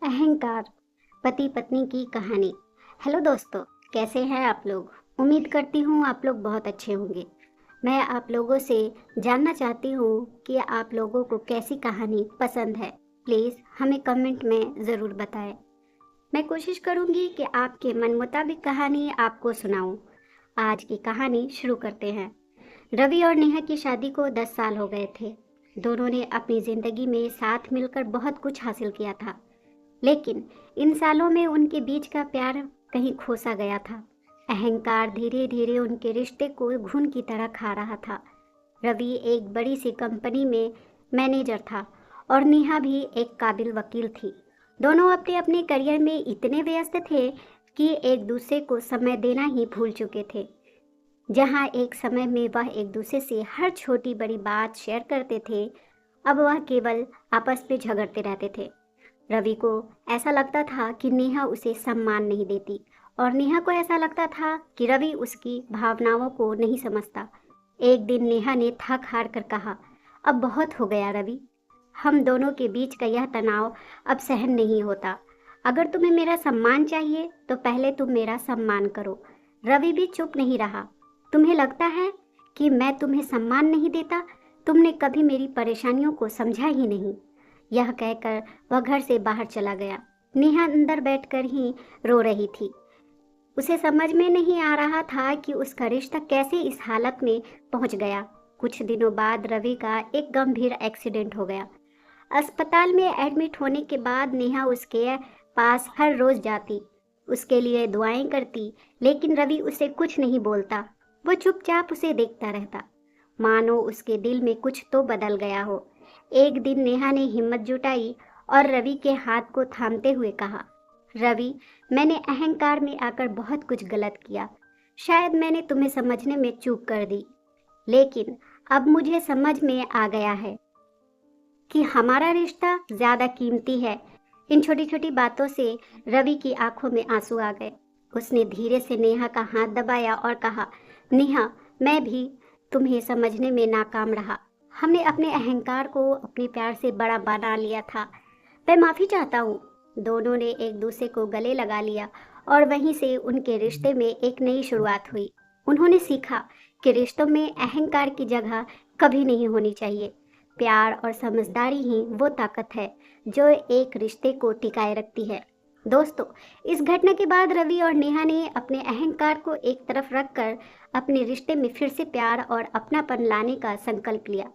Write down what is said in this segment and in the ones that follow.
अहंकार, पति पत्नी की कहानी। हेलो दोस्तों, कैसे हैं आप लोग। उम्मीद करती हूँ आप लोग बहुत अच्छे होंगे। मैं आप लोगों से जानना चाहती हूँ कि आप लोगों को कैसी कहानी पसंद है। प्लीज़ हमें कमेंट में ज़रूर बताएं। मैं कोशिश करूँगी कि आपके मन मुताबिक कहानी आपको सुनाऊँ। आज की कहानी शुरू करते हैं। रवि और नेहा की शादी को 10 साल हो गए थे। दोनों ने अपनी ज़िंदगी में साथ मिलकर बहुत कुछ हासिल किया था, लेकिन इन सालों में उनके बीच का प्यार कहीं खो सा गया था। अहंकार धीरे धीरे उनके रिश्ते को घुन की तरह खा रहा था। रवि एक बड़ी सी कंपनी में मैनेजर था और नेहा भी एक काबिल वकील थी। दोनों अपने अपने करियर में इतने व्यस्त थे कि एक दूसरे को समय देना ही भूल चुके थे। जहाँ एक समय में वह एक दूसरे से हर छोटी बड़ी बात शेयर करते थे, अब वह केवल आपस में झगड़ते रहते थे। रवि को ऐसा लगता था कि नेहा उसे सम्मान नहीं देती और नेहा को ऐसा लगता था कि रवि उसकी भावनाओं को नहीं समझता। एक दिन नेहा ने थक हार कर कहा, अब बहुत हो गया रवि, हम दोनों के बीच का यह तनाव अब सहन नहीं होता। अगर तुम्हें मेरा सम्मान चाहिए तो पहले तुम मेरा सम्मान करो। रवि भी चुप नहीं रहा। तुम्हें लगता है कि मैं तुम्हें सम्मान नहीं देता? तुमने कभी मेरी परेशानियों को समझा ही नहीं। यह कहकर वह घर से बाहर चला गया। नेहा अंदर बैठकर ही रो रही थी। उसे समझ में नहीं आ रहा था कि उसका रिश्ता कैसे इस हालत में पहुंच गया। कुछ दिनों बाद रवि का एक गंभीर एक्सीडेंट हो गया। अस्पताल में एडमिट होने के बाद नेहा उसके पास हर रोज जाती, उसके लिए दुआएं करती, लेकिन रवि उसे कुछ नहीं बोलता। वो चुपचाप उसे देखता रहता, मानो उसके दिल में कुछ तो बदल गया हो। एक दिन नेहा ने हिम्मत जुटाई और रवि के हाथ को थामते हुए कहा, रवि, मैंने अहंकार में आकर बहुत कुछ गलत किया। शायद मैंने तुम्हें समझने में चूक कर दी, लेकिन अब मुझे समझ में आ गया है कि हमारा रिश्ता ज्यादा कीमती है। इन छोटी छोटी बातों से रवि की आंखों में आंसू आ गए। उसने धीरे से नेहा का हाथ दबाया और कहा, नेहा, मैं भी तुम्हें समझने में नाकाम रहा। हमने अपने अहंकार को अपने प्यार से बड़ा बना लिया था। मैं माफी चाहता हूँ। दोनों ने एक दूसरे को गले लगा लिया और वहीं से उनके रिश्ते में एक नई शुरुआत हुई। उन्होंने सीखा कि रिश्तों में अहंकार की जगह कभी नहीं होनी चाहिए। प्यार और समझदारी ही वो ताकत है जो एक रिश्ते को टिकाए रखती है। दोस्तों, इस घटना के बाद रवि और नेहा ने अपने अहंकार को एक तरफ रखकर अपने रिश्ते में फिर से प्यार और अपनापन लाने का संकल्प लिया।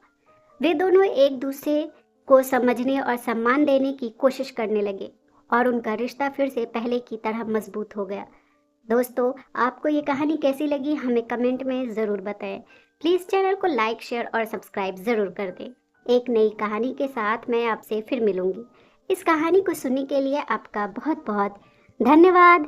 वे दोनों एक दूसरे को समझने और सम्मान देने की कोशिश करने लगे और उनका रिश्ता फिर से पहले की तरह मजबूत हो गया। दोस्तों, आपको ये कहानी कैसी लगी हमें कमेंट में ज़रूर बताएं। प्लीज़ चैनल को लाइक, शेयर और सब्सक्राइब ज़रूर कर दें। एक नई कहानी के साथ मैं आपसे फिर मिलूंगी। इस कहानी को सुनने के लिए आपका बहुत बहुत धन्यवाद।